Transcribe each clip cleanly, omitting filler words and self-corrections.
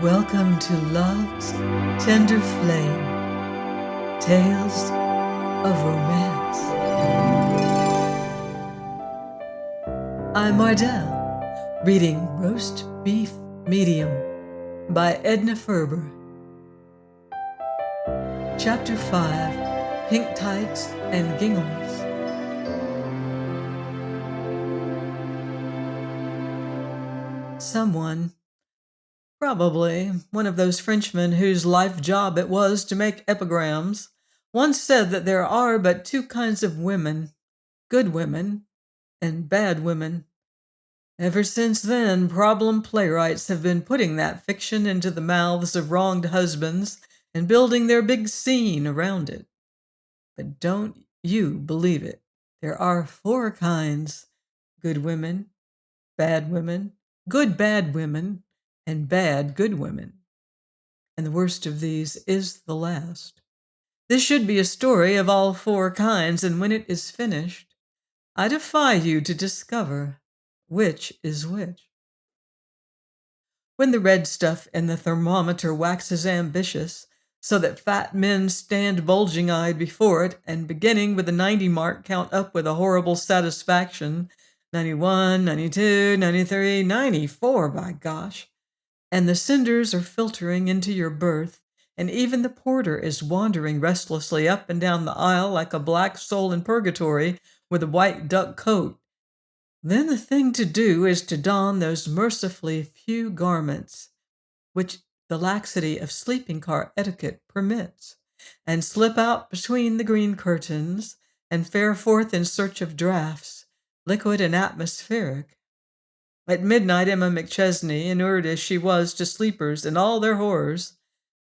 Welcome to Love's Tender Flame, Tales of Romance. I'm Ardell, reading Roast Beef Medium by Edna Ferber. Chapter 5, Pink Tights and Ginghams. Someone, probably one of those Frenchmen whose life job it was to make epigrams, once said that there are but two kinds of women, good women and bad women. Ever since then, problem playwrights have been putting that fiction into the mouths of wronged husbands and building their big scene around it. But don't you believe it. There are four kinds: good women, good bad women, and bad good women. And the worst of these is the last. This should be a story of all four kinds, and when it is finished, I defy you to discover which is which. When the red stuff in the thermometer waxes ambitious, so that fat men stand bulging eyed before it, and beginning with the 90 mark, count up with a horrible satisfaction 91, 92, 93, 94, by gosh. And the cinders are filtering into your berth, and even the porter is wandering restlessly up and down the aisle like a black soul in purgatory with a white duck coat. Then the thing to do is to don those mercifully few garments which the laxity of sleeping car etiquette permits, and slip out between the green curtains and fare forth in search of draughts, liquid and atmospheric. At midnight, Emma McChesney, inured as she was to sleepers and all their horrors,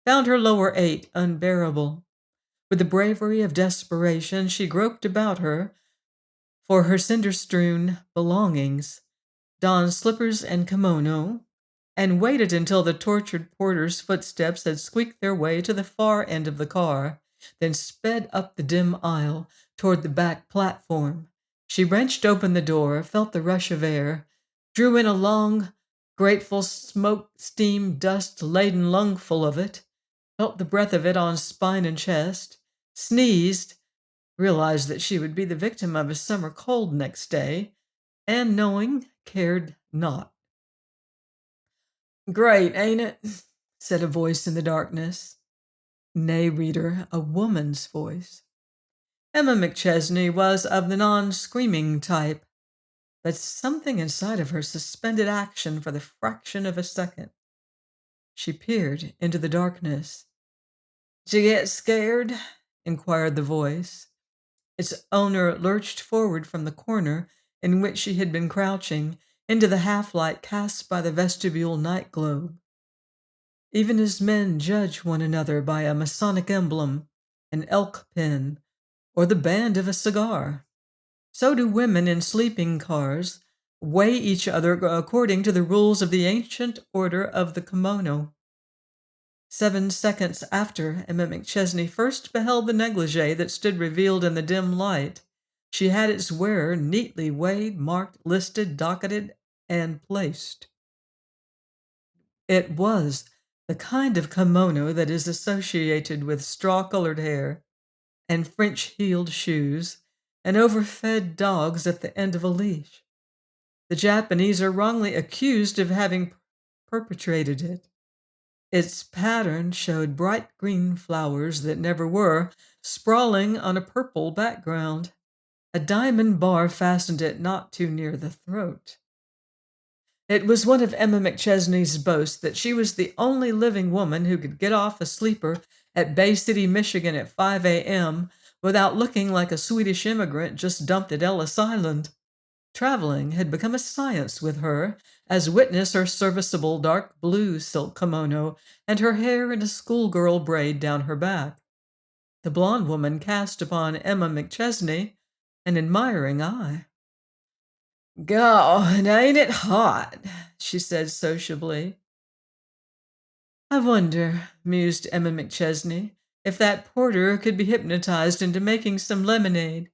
found her lower eight unbearable. With the bravery of desperation, she groped about her for her cinder-strewn belongings, donned slippers and kimono, and waited until the tortured porter's footsteps had squeaked their way to the far end of the car, then sped up the dim aisle toward the back platform. She wrenched open the door, felt the rush of air, drew in a long, grateful smoke, steam, dust-laden lungful of it, felt the breath of it on spine and chest, sneezed, realized that she would be the victim of a summer cold next day, and knowing, cared not. "Great, ain't it?" said a voice in the darkness. Nay, reader, a woman's voice. Emma McChesney was of the non-screaming type, but something inside of her suspended action for the fraction of a second. She peered into the darkness. "Did you get scared?" inquired the voice. Its owner lurched forward from the corner in which she had been crouching into the half-light cast by the vestibule night globe. Even as men judge one another by a Masonic emblem, an elk pin, or the band of a cigar, so do women in sleeping cars weigh each other according to the rules of the ancient order of the kimono. 7 seconds after Emma McChesney first beheld the negligee that stood revealed in the dim light, she had its wearer neatly weighed, marked, listed, docketed, and placed. It was the kind of kimono that is associated with straw-colored hair and French-heeled shoes and overfed dogs at the end of a leash. The Japanese are wrongly accused of having perpetrated it. Its pattern showed bright green flowers that never were, sprawling on a purple background. A diamond bar fastened it not too near the throat. It was one of Emma McChesney's boasts that she was the only living woman who could get off a sleeper at Bay City, Michigan at 5 a.m. without looking like a Swedish immigrant just dumped at Ellis Island. Traveling had become a science with her, as witness her serviceable dark blue silk kimono and her hair in a schoolgirl braid down her back. The blonde woman cast upon Emma McChesney an admiring eye. "God, ain't it hot?" she said sociably. "I wonder," mused Emma McChesney, "if that porter could be hypnotized into making some lemonade,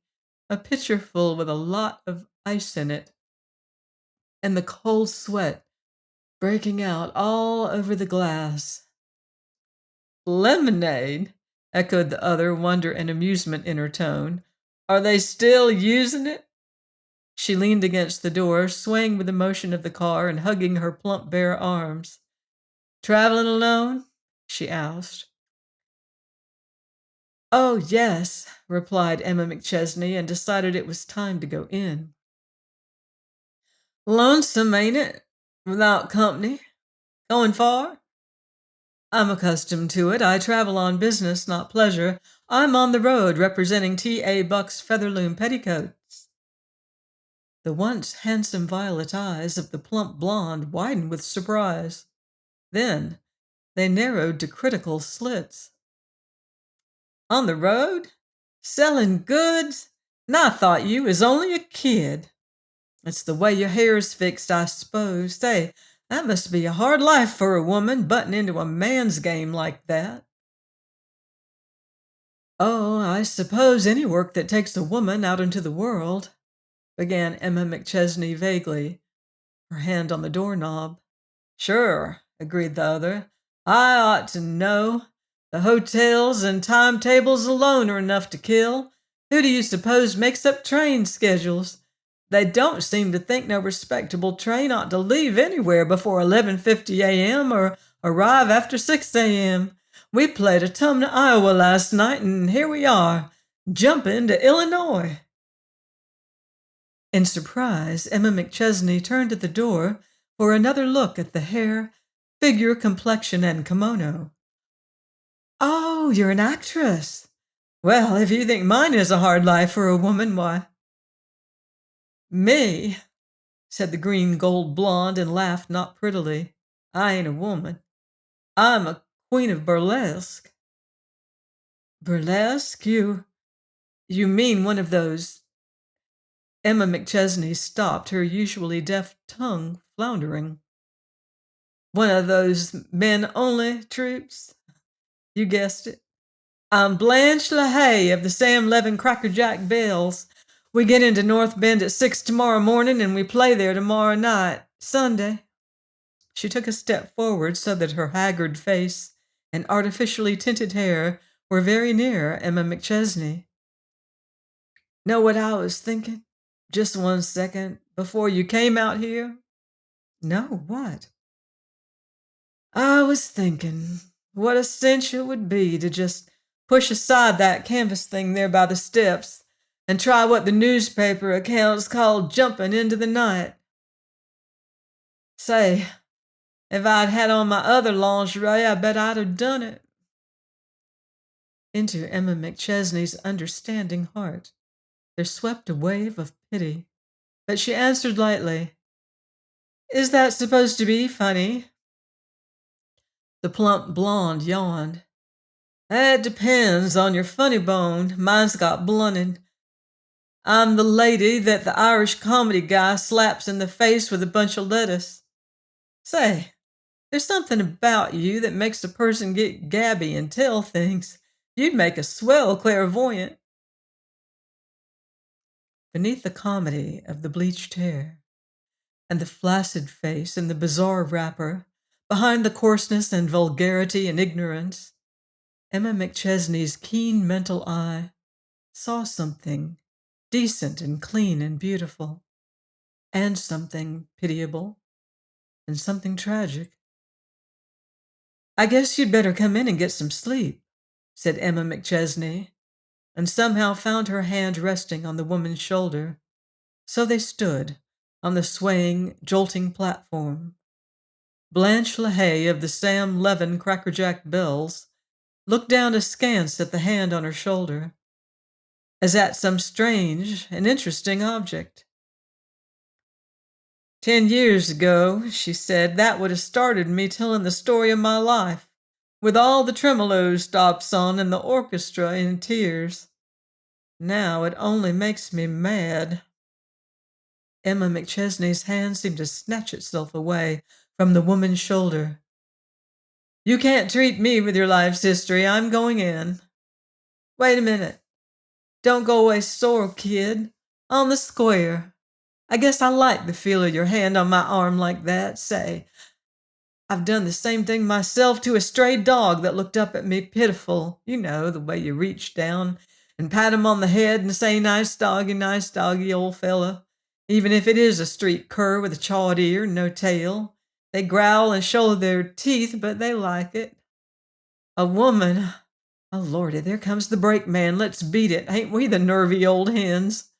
a pitcherful with a lot of ice in it." And the cold sweat breaking out all over the glass. Lemonade, echoed the other, wonder and amusement in her tone. Are they still using it? She leaned against the door, swaying with the motion of the car and hugging her plump bare arms. Traveling alone? She asked. Oh, yes, replied Emma McChesney, and decided it was time to go in. Lonesome, ain't it? Without company? Going far? I'm accustomed to it. I travel on business, not pleasure. I'm on the road representing T.A. Buck's Featherloom Petticoats. The once handsome violet eyes of the plump blonde widened with surprise. Then they narrowed to critical slits. On the road? Selling goods? And I thought you was only a kid. It's the way your hair's fixed, I suppose. Say, that must be a hard life for a woman, butting into a man's game like that. Oh, I suppose any work that takes a woman out into the world, began Emma McChesney vaguely, her hand on the doorknob. Sure, agreed the other. I ought to know. The hotels and timetables alone are enough to kill. Who do you suppose makes up train schedules? They don't seem to think no respectable train ought to leave anywhere before 11:50 a.m. or arrive after 6 a.m. We played Autumna, Iowa last night, and here we are, jumping to Illinois. In surprise, Emma McChesney turned at the door for another look at the hair, figure, complexion, and kimono. Oh, you're an actress. Well, if you think mine is a hard life for a woman, why. Me, said the green gold blonde and laughed not prettily. I ain't a woman. I'm a queen of burlesque. Burlesque? You mean one of those. Emma McChesney stopped, her usually deft tongue floundering. One of those men only troops? You guessed it. I'm Blanche LaHaye of the Sam Levin Crackerjack Bells. We get into North Bend at 6 tomorrow morning and we play there tomorrow night, Sunday. She took a step forward so that her haggard face and artificially tinted hair were very near Emma McChesney. Know what I was thinking? Just 1 second before you came out here? No, what? I was thinking what a cinch it would be to just push aside that canvas thing there by the steps and try what the newspaper accounts call jumping into the night. Say, if I'd had on my other lingerie, I bet I'd have done it. Into Emma McChesney's understanding heart there swept a wave of pity, but she answered lightly, Is that supposed to be funny? The plump blonde yawned. That depends on your funny bone. Mine's got blunted. I'm the lady that the Irish comedy guy slaps in the face with a bunch of lettuce. Say, there's something about you that makes a person get gabby and tell things. You'd make a swell clairvoyant. Beneath the comedy of the bleached hair and the flaccid face and the bizarre wrapper, behind the coarseness and vulgarity and ignorance, Emma McChesney's keen mental eye saw something decent and clean and beautiful, and something pitiable, and something tragic. I guess you'd better come in and get some sleep, said Emma McChesney, and somehow found her hand resting on the woman's shoulder. So they stood on the swaying, jolting platform. Blanche LaHaye of the Sam Levin Crackerjack Bells looked down askance at the hand on her shoulder, as at some strange and interesting object. 10 years ago, she said, that would have started me telling the story of my life, with all the tremolo stops on and the orchestra in tears. Now it only makes me mad. Emma McChesney's hand seemed to snatch itself away from the woman's shoulder. You can't treat me with your life's history. I'm going in. Wait a minute. Don't go away sore, kid. On the square. I guess I like the feel of your hand on my arm like that. Say, I've done the same thing myself to a stray dog that looked up at me pitiful. You know, the way you reach down and pat him on the head and say, nice doggy, old fella. Even if it is a street cur with a chawed ear and no tail. They growl and show their teeth, but they like it. A woman. Oh, Lordy, there comes the brakeman. Let's beat it. Ain't we the nervy old hens?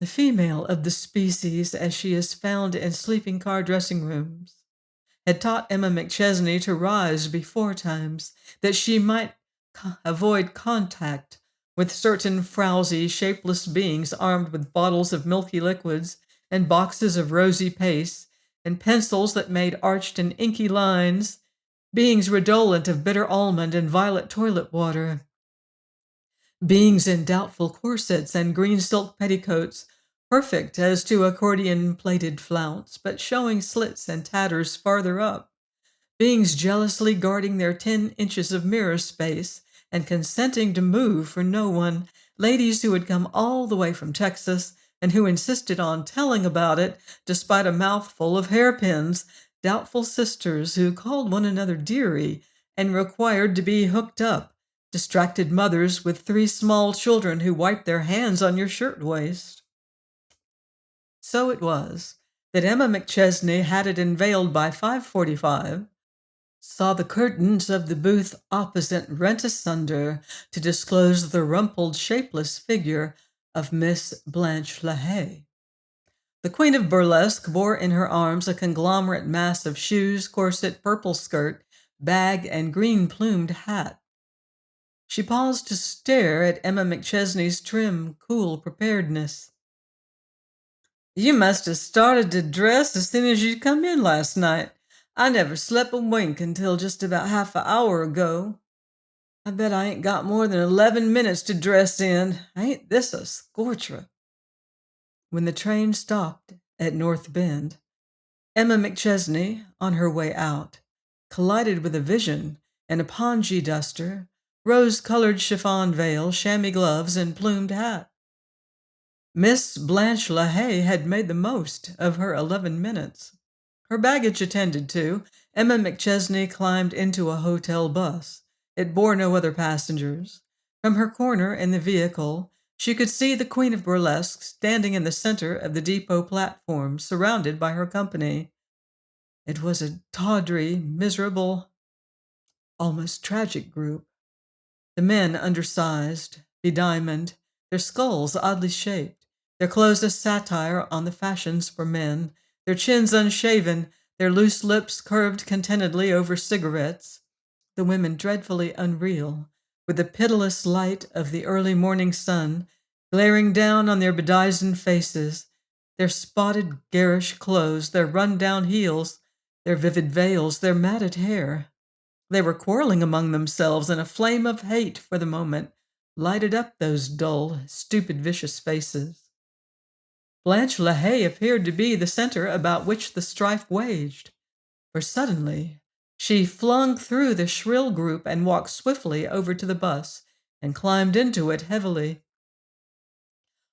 The female of the species, as she is found in sleeping car dressing rooms, had taught Emma McChesney to rise before times, that she might avoid contact with certain frowsy, shapeless beings armed with bottles of milky liquids and boxes of rosy paste and pencils that made arched and inky lines, beings redolent of bitter almond and violet toilet water, beings in doubtful corsets and green silk petticoats, perfect as to accordion-plaited flounce, but showing slits and tatters farther up, beings jealously guarding their 10 inches of mirror space and consenting to move for no one, ladies who had come all the way from Texas and who insisted on telling about it despite a mouthful of hairpins, doubtful sisters who called one another dearie and required to be hooked up, distracted mothers with 3 small children who wiped their hands on your shirtwaist. So it was that Emma McChesney had it unveiled by 5:45, saw the curtains of the booth opposite rent asunder to disclose the rumpled, shapeless figure of Miss Blanche LaHaye. The queen of burlesque bore in her arms a conglomerate mass of shoes, corset, purple skirt, bag, and green-plumed hat. She paused to stare at Emma McChesney's trim, cool preparedness. "You must have started to dress as soon as you come in last night. I never slept a wink until just about half an hour ago. I bet I ain't got more than 11 minutes to dress in. Ain't this a scorcher?" When the train stopped at North Bend, Emma McChesney, on her way out, collided with a vision in a pongee duster, rose-colored chiffon veil, chamois gloves, and plumed hat. Miss Blanche LaHaye had made the most of her 11 minutes. Her baggage attended to, Emma McChesney climbed into a hotel bus. It bore no other passengers. From her corner in the vehicle, she could see the Queen of Burlesque standing in the center of the depot platform, surrounded by her company. It was a tawdry, miserable, almost tragic group. The men undersized, bediamonded, their skulls oddly shaped, their clothes a satire on the fashions for men, their chins unshaven, their loose lips curved contentedly over cigarettes, the women dreadfully unreal, with the pitiless light of the early morning sun glaring down on their bedizened faces, their spotted, garish clothes, their run-down heels, their vivid veils, their matted hair. They were quarreling among themselves, and a flame of hate for the moment lighted up those dull, stupid, vicious faces. Blanche LaHaye appeared to be the center about which the strife waged, for suddenly she flung through the shrill group and walked swiftly over to the bus and climbed into it heavily.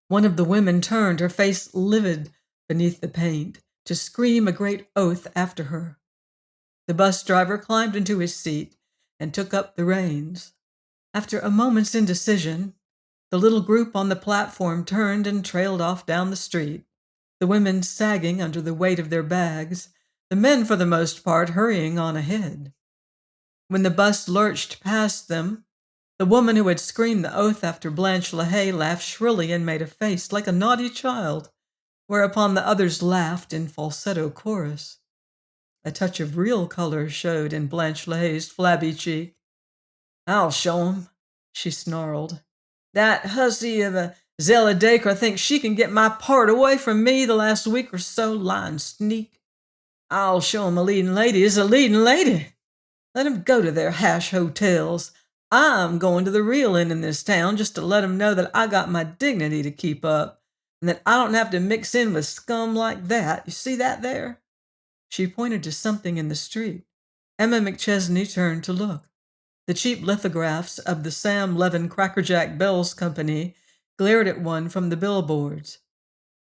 One of the women turned, her face livid beneath the paint, to scream a great oath after her. The bus driver climbed into his seat and took up the reins. After a moment's indecision, the little group on the platform turned and trailed off down the street, the women sagging under the weight of their bags, the men for the most part hurrying on ahead. When the bus lurched past them, the woman who had screamed the oath after Blanche LaHaye laughed shrilly and made a face like a naughty child, whereupon the others laughed in falsetto chorus. A touch of real color showed in Blanche LaHaye's flabby cheek. "I'll show 'em," she snarled. "That hussy of a Zella Dacre thinks she can get my part away from me the last week or so, lying sneak. I'll show 'em a leading lady is a leading lady. Let 'em go to their hash hotels. I'm going to the real inn in this town just to let 'em know that I got my dignity to keep up, and that I don't have to mix in with scum like that. You see that there?" She pointed to something in the street. Emma McChesney turned to look. The cheap lithographs of the Sam Levin Crackerjack Bells Company glared at one from the billboards.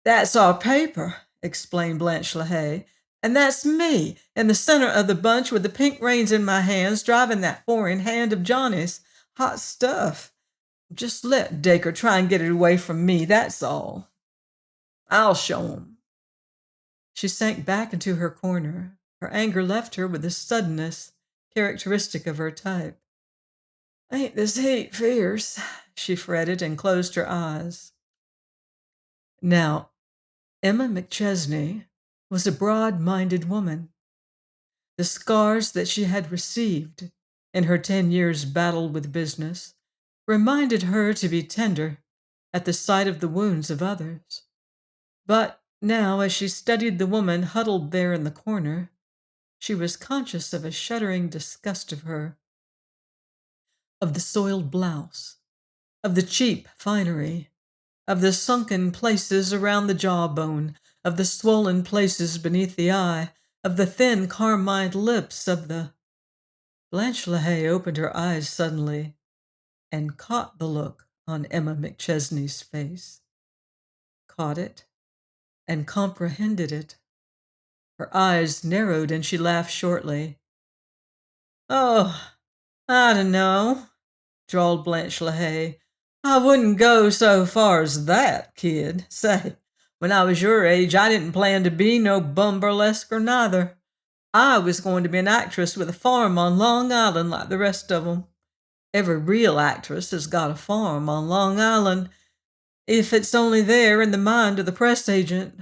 "That's our paper," explained Blanche LaHaye. And that's me, in the center of the bunch with the pink reins in my hands, driving that four-in hand of Johnny's. Hot stuff. Just let Dacre try and get it away from me, that's all. I'll show him. She sank back into her corner. Her anger left her with the suddenness characteristic of her type. Ain't this heat fierce? She fretted and closed her eyes. Now, Emma McChesney was a broad-minded woman. The scars that she had received in her 10 years' battle with business reminded her to be tender at the sight of the wounds of others. But now, as she studied the woman huddled there in the corner, she was conscious of a shuddering disgust of her, of the soiled blouse, of the cheap finery, of the sunken places around the jawbone, of the swollen places beneath the eye, of the thin carmined lips, of the... Blanche LaHaye opened her eyes suddenly and caught the look on Emma McChesney's face. Caught it and comprehended it. Her eyes narrowed and she laughed shortly. Oh, I don't know, drawled Blanche LaHaye. I wouldn't go so far as that, kid. Say, when I was your age, I didn't plan to be no bum burlesquer neither. I was going to be an actress with a farm on Long Island like the rest of 'em. Every real actress has got a farm on Long Island, if it's only there in the mind of the press agent.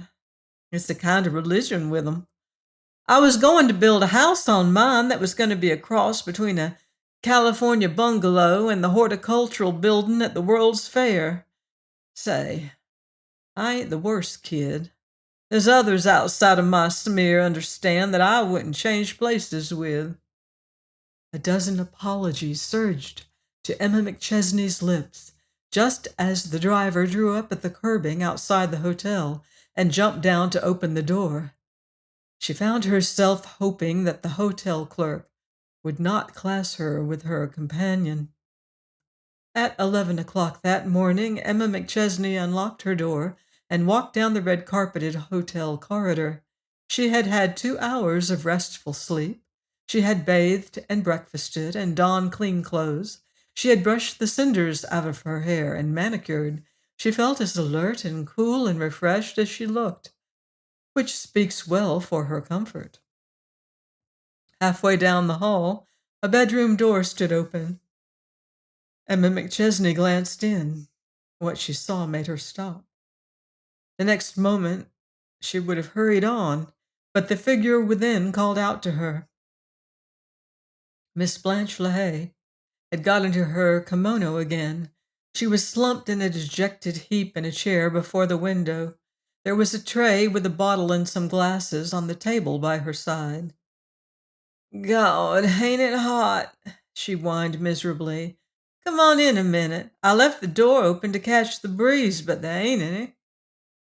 It's a kind of religion with 'em. I was going to build a house on mine that was going to be a cross between a California bungalow and the horticultural building at the World's Fair. Say, I ain't the worst, kid. There's others outside of my smear understand that I wouldn't change places with. A dozen apologies surged to Emma McChesney's lips just as the driver drew up at the curbing outside the hotel and jumped down to open the door. She found herself hoping that the hotel clerk would not class her with her companion. At 11 o'clock that morning, Emma McChesney unlocked her door and walked down the red-carpeted hotel corridor. She had had 2 hours of restful sleep. She had bathed and breakfasted and donned clean clothes. She had brushed the cinders out of her hair and manicured. She felt as alert and cool and refreshed as she looked, which speaks well for her comfort. Halfway down the hall, a bedroom door stood open. Emma McChesney glanced in. What she saw made her stop. The next moment, she would have hurried on, but the figure within called out to her. Miss Blanche LaHaye had got into her kimono again. She was slumped in a dejected heap in a chair before the window. There was a tray with a bottle and some glasses on the table by her side. God, ain't it hot? She whined miserably. Come on in a minute. I left the door open to catch the breeze, but there ain't any.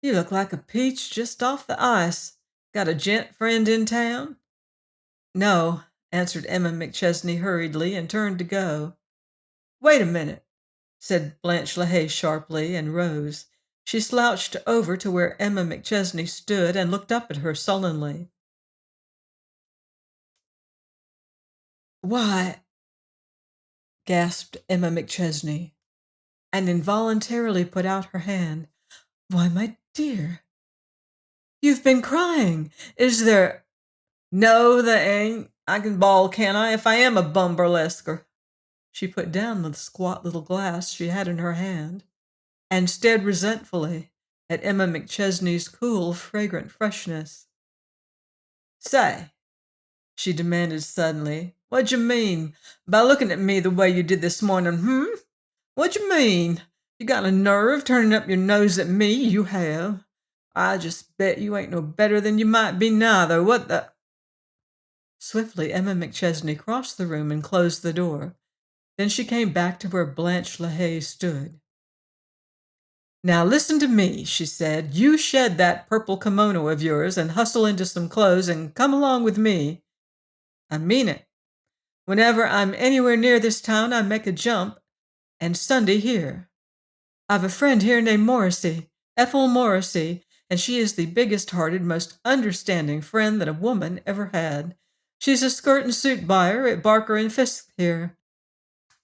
You look like a peach just off the ice. Got a gent friend in town? No, answered Emma McChesney hurriedly and turned to go. Wait a minute, said Blanche LaHaye sharply and rose. She slouched over to where Emma McChesney stood and looked up at her sullenly. Why, gasped Emma McChesney, and involuntarily put out her hand. Why, my dear, you've been crying. Is there... No, there ain't. I can bawl, can't I, if I am a bum burlesquer? She put down the squat little glass she had in her hand and stared resentfully at Emma McChesney's cool, fragrant freshness. Say, she demanded suddenly, what'd you mean by looking at me the way you did this morning, What'd you mean? You got a nerve turning up your nose at me, you have. I just bet you ain't no better than you might be neither. What the... Swiftly, Emma McChesney crossed the room and closed the door. Then she came back to where Blanche LaHaye stood. Now listen to me, she said. You shed that purple kimono of yours and hustle into some clothes and come along with me. I mean it. Whenever I'm anywhere near this town, I make a jump, and Sunday here. I've a friend here named Morrissey, Ethel Morrissey, and she is the biggest-hearted, most understanding friend that a woman ever had. She's a skirt and suit buyer at Barker and Fisk here.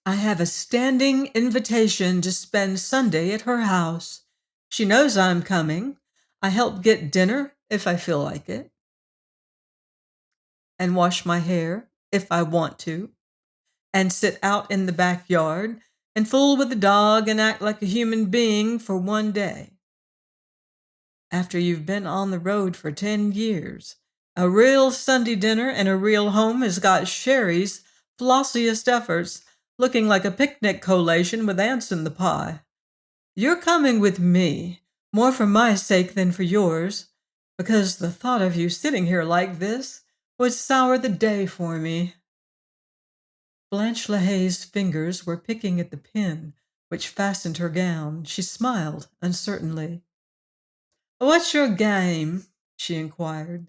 I have a standing invitation to spend Sunday at her house. She knows I'm coming. I help get dinner if I feel like it, and wash my hair if I want to, and sit out in the backyard and fool with the dog and act like a human being for one day. After you've been on the road for 10 years, a real Sunday dinner and a real home has got Sherry's flossiest efforts looking like a picnic collation with ants in the pie. You're coming with me, more for my sake than for yours, because the thought of you sitting here like this would sour the day for me. Blanche LaHaye's fingers were picking at the pin which fastened her gown. She smiled uncertainly. "What's your game?" she inquired.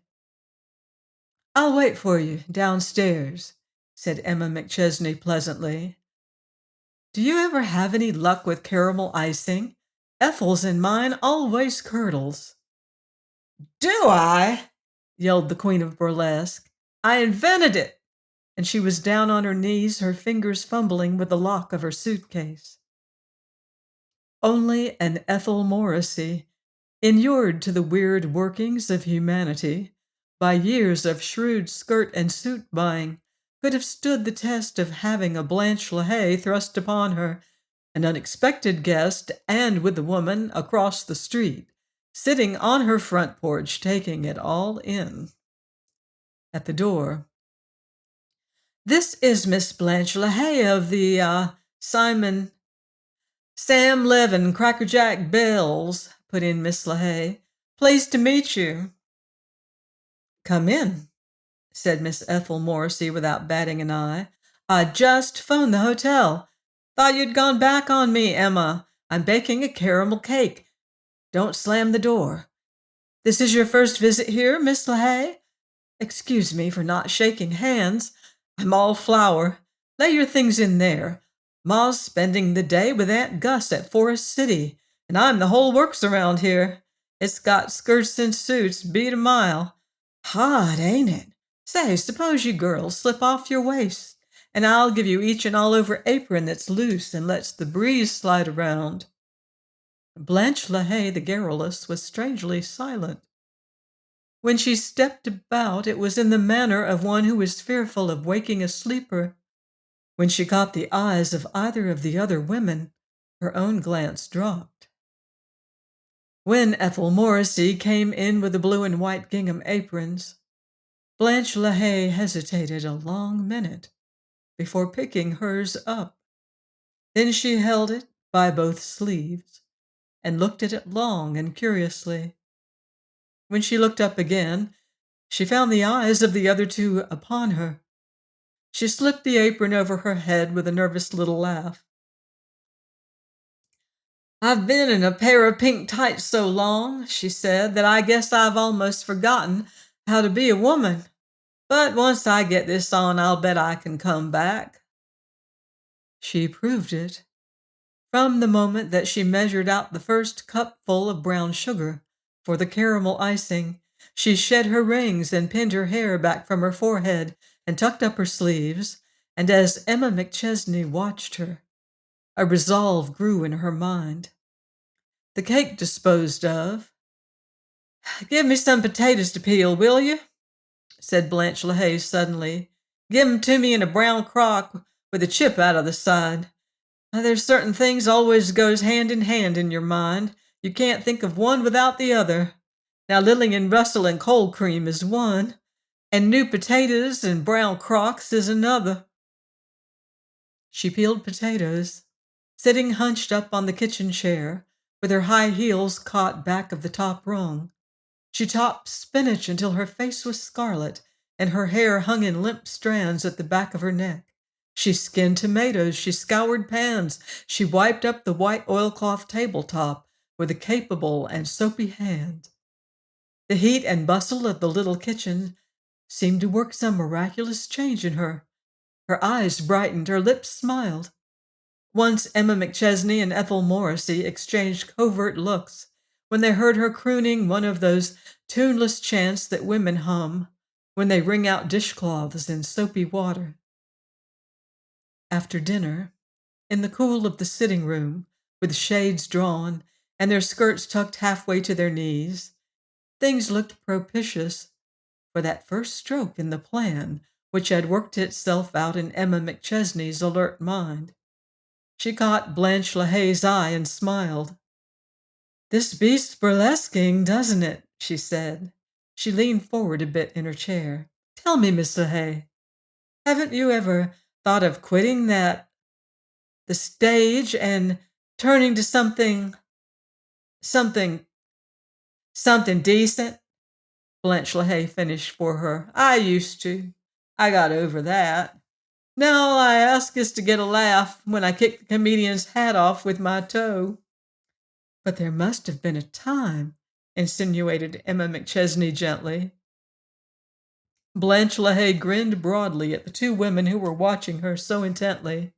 "I'll wait for you downstairs," said Emma McChesney pleasantly. "Do you ever have any luck with caramel icing? Ethel's and mine always curdles." "Do I?" yelled the Queen of Burlesque. "I invented it!" And she was down on her knees, her fingers fumbling with the lock of her suitcase. Only an Ethel Morrissey, inured to the weird workings of humanity by years of shrewd skirt and suit buying, could have stood the test of having a Blanche LaHaye thrust upon her, an unexpected guest, and with the woman across the street, sitting on her front porch taking it all in. At the door, "This is Miss Blanche LaHaye of the Simon Sam Levin Crackerjack Bells," put in Miss LaHaye. "Pleased to meet you." "Come in," said Miss Ethel Morrissey without batting an eye. "I just phoned the hotel. Thought you'd gone back on me, Emma. I'm baking a caramel cake. Don't slam the door. This is your first visit here, Miss LaHaye? Excuse me for not shaking hands. I'm all flour. Lay your things in there. Ma's spending the day with Aunt Gus at Forest City, and I'm the whole works around here. It's got skirts and suits, beat a mile. Hot, ain't it? Say, suppose you girls slip off your waists, and I'll give you each an all-over apron that's loose and lets the breeze slide around." Blanche LaHaye, the garrulous, was strangely silent. When she stepped about, it was in the manner of one who is fearful of waking a sleeper. When she caught the eyes of either of the other women, her own glance dropped. When Ethel Morrissey came in with the blue and white gingham aprons, Blanche LaHaye hesitated a long minute before picking hers up. Then she held it by both sleeves and looked at it long and curiously. When she looked up again, she found the eyes of the other two upon her. She slipped the apron over her head with a nervous little laugh. "I've been in a pair of pink tights so long," she said, "that I guess I've almost forgotten how to be a woman. But once I get this on, I'll bet I can come back." She proved it. From the moment that she measured out the first cupful of brown sugar for the caramel icing, she shed her rings and pinned her hair back from her forehead and tucked up her sleeves, and as Emma McChesney watched her, a resolve grew in her mind. The cake disposed of, "Give me some potatoes to peel, will you?" said Blanche LaHaye suddenly. "Give 'em to me in a brown crock with a chip out of the side. There's certain things always goes hand in your mind. You can't think of one without the other. Now Lillian Russell and cold cream is one, and new potatoes and brown crocks is another." She peeled potatoes, sitting hunched up on the kitchen chair, with her high heels caught back of the top rung. She chopped spinach until her face was scarlet, and her hair hung in limp strands at the back of her neck. She skinned tomatoes, she scoured pans, she wiped up the white oilcloth tabletop with a capable and soapy hand. The heat and bustle of the little kitchen seemed to work some miraculous change in her. Her eyes brightened, her lips smiled. Once Emma McChesney and Ethel Morrissey exchanged covert looks, when they heard her crooning one of those tuneless chants that women hum when they wring out dishcloths in soapy water. After dinner, in the cool of the sitting room, with shades drawn and their skirts tucked halfway to their knees, things looked propitious for that first stroke in the plan which had worked itself out in Emma McChesney's alert mind. She caught Blanche LaHaye's eye and smiled. "This beats burlesquing, doesn't it?" she said. She leaned forward a bit in her chair. "Tell me, Miss LaHaye, haven't you ever thought of quitting the stage and turning to something, something decent?" Blanche LaHaye finished for her. "I used to. I got over that. Now all I ask is to get a laugh when I kick the comedian's hat off with my toe." "But there must have been a time," insinuated Emma McChesney gently. Blanche LaHaye grinned broadly at the two women who were watching her so intently.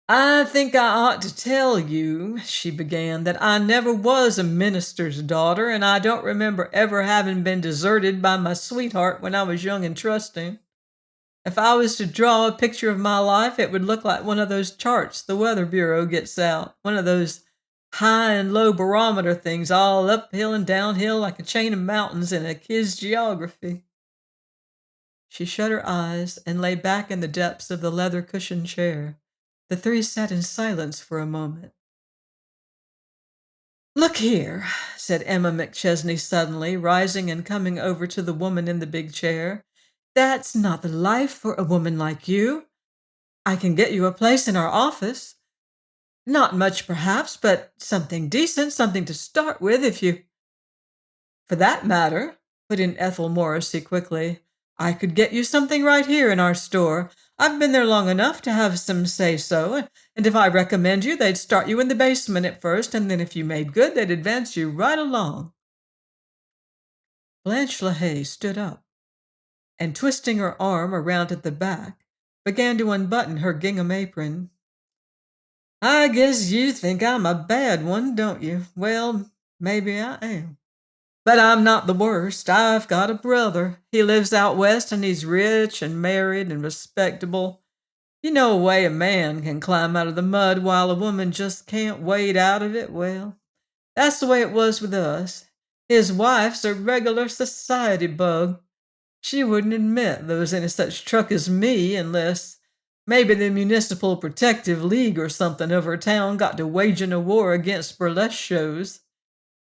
"I think I ought to tell you," she began, "that I never was a minister's daughter, and I don't remember ever having been deserted by my sweetheart when I was young and trusting. If I was to draw a picture of my life, it would look like one of those charts the Weather Bureau gets out, one of those high and low barometer things, all uphill and downhill like a chain of mountains in a kid's geography." She shut her eyes and lay back in the depths of the leather cushioned chair. The three sat in silence for a moment. "Look here," said Emma McChesney suddenly, rising and coming over to the woman in the big chair. "That's not the life for a woman like you. I can get you a place in our office. Not much, perhaps, but something decent, something to start with if you—" "For that matter," put in Ethel Morrissey quickly, "I could get you something right here in our store. I've been there long enough to have some say-so, and if I recommend you, they'd start you in the basement at first, and then if you made good, they'd advance you right along." Blanche LaHaye stood up and, twisting her arm around at the back, began to unbutton her gingham apron. "I guess you think I'm a bad one, don't you? Well, maybe I am. But I'm not the worst. I've got a brother. He lives out west and he's rich and married and respectable. You know a way a man can climb out of the mud while a woman just can't wade out of it? Well, that's the way it was with us. His wife's a regular society bug. She wouldn't admit there was any such truck as me unless maybe the Municipal Protective League or something of her town got to waging a war against burlesque shows.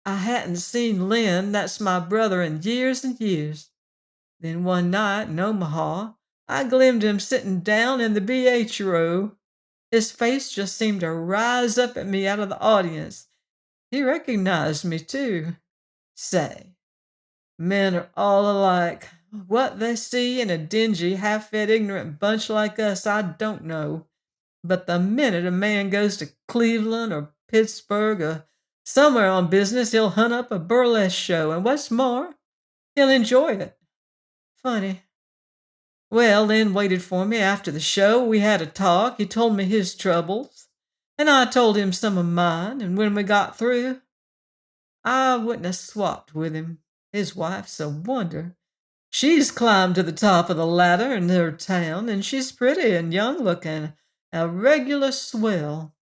I hadn't seen Lynn, that's my brother, in years and years. Then one night in Omaha, I glimpsed him sitting down in the BH row. His face just seemed to rise up at me out of the audience. He recognized me, too. Say, men are all alike. What they see in a dingy, half-fed, ignorant bunch like us, I don't know. But the minute a man goes to Cleveland or Pittsburgh or somewhere on business, he'll hunt up a burlesque show, and what's more, he'll enjoy it. Funny. Well, Lynn waited for me after the show. We had a talk. He told me his troubles, and I told him some of mine, and when we got through, I wouldn't have swapped with him. His wife's a wonder. She's climbed to the top of the ladder in her town, and she's pretty and young looking, a regular swell.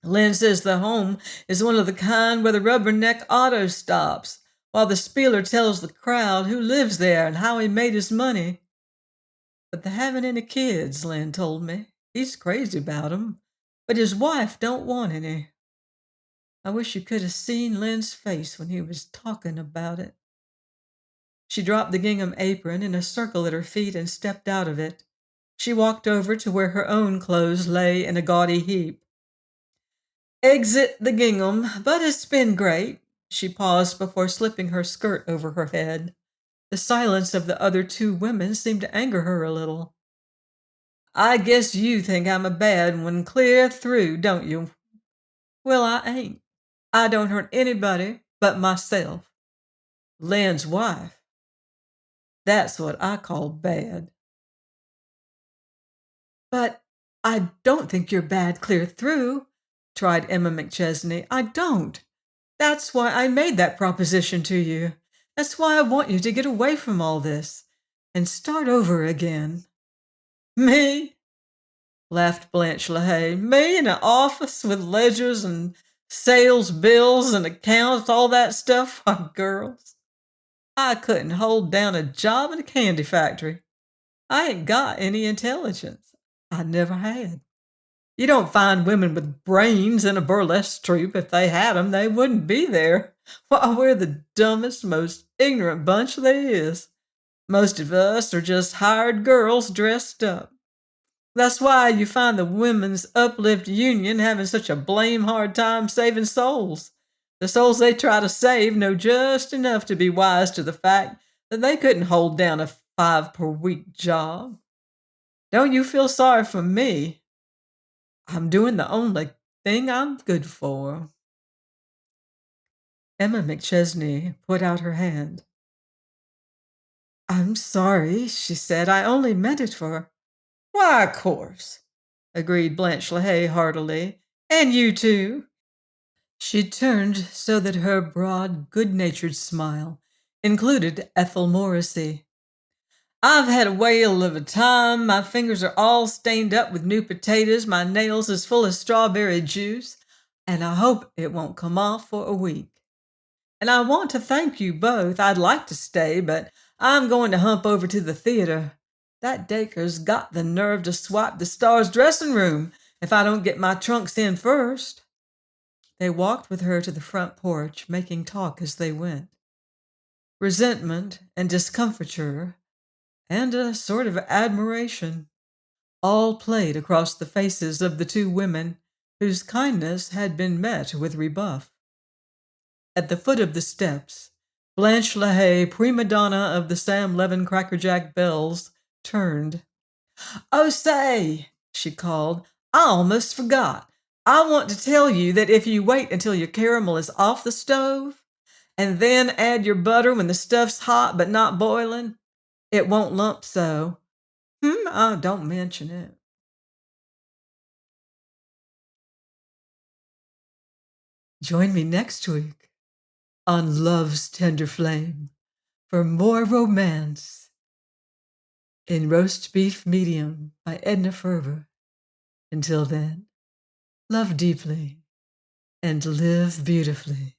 Lynn says the home is one of the kind where the rubberneck auto stops, while the spieler tells the crowd who lives there and how he made his money. But they haven't any kids, Lynn told me. He's crazy about 'em, but his wife don't want any. I wish you could have seen Lynn's face when he was talking about it." She dropped the gingham apron in a circle at her feet and stepped out of it. She walked over to where her own clothes lay in a gaudy heap. "Exit the gingham, but it's been great." She paused before slipping her skirt over her head. The silence of the other two women seemed to anger her a little. "I guess you think I'm a bad one clear through, don't you? Well, I ain't. I don't hurt anybody but myself. Lynn's wife, that's what I call bad." "But I don't think you're bad clear through. tried Emma McChesney. I don't. That's why I made that proposition to you. That's why I want you to get away from all this and start over again. Me? Laughed Blanche LaHaye. Me in an office with ledgers and sales bills and accounts, all that stuff? Why, girls, I couldn't hold down a job in a candy factory. I ain't got any intelligence. I never had. You don't find women with brains in a burlesque troupe. If they had 'em, they wouldn't be there. Why, we're the dumbest, most ignorant bunch there is. Most of us are just hired girls dressed up. That's why you find the Women's Uplift Union having such a blame hard time saving souls. The souls they try to save know just enough to be wise to the fact that they couldn't hold down a 5 per week job. Don't you feel sorry for me? I'm doing the only thing I'm good for. Emma McChesney put out her hand. I'm sorry, she said. I only meant it for. Why, of course, agreed Blanche LaHaye heartily. And you too. She turned so that her broad, good-natured smile included Ethel Morrissey. I've had a whale of a time. My fingers are all stained up with new potatoes, my nails as full of strawberry juice, and I hope it won't come off for a week. And I want to thank you both. I'd like to stay, but I'm going to hump over to the theater. That Dacre's got the nerve to swipe the Star's dressing room if I don't get my trunks in first. They walked with her to the front porch, making talk as they went. Resentment and discomfiture and a sort of admiration all played across the faces of the two women whose kindness had been met with rebuff. At the foot of the steps, Blanche LaHaye, prima donna of the Sam Levin Crackerjack Bells, turned. Oh, say, she called, I almost forgot. I want to tell you that if you wait until your caramel is off the stove and then add your butter when the stuff's hot but not boiling, it won't lump so. Oh, don't mention it. Join me next week on Love's Tender Flame for more romance in Roast Beef Medium by Edna Ferber. Until then, love deeply and live beautifully.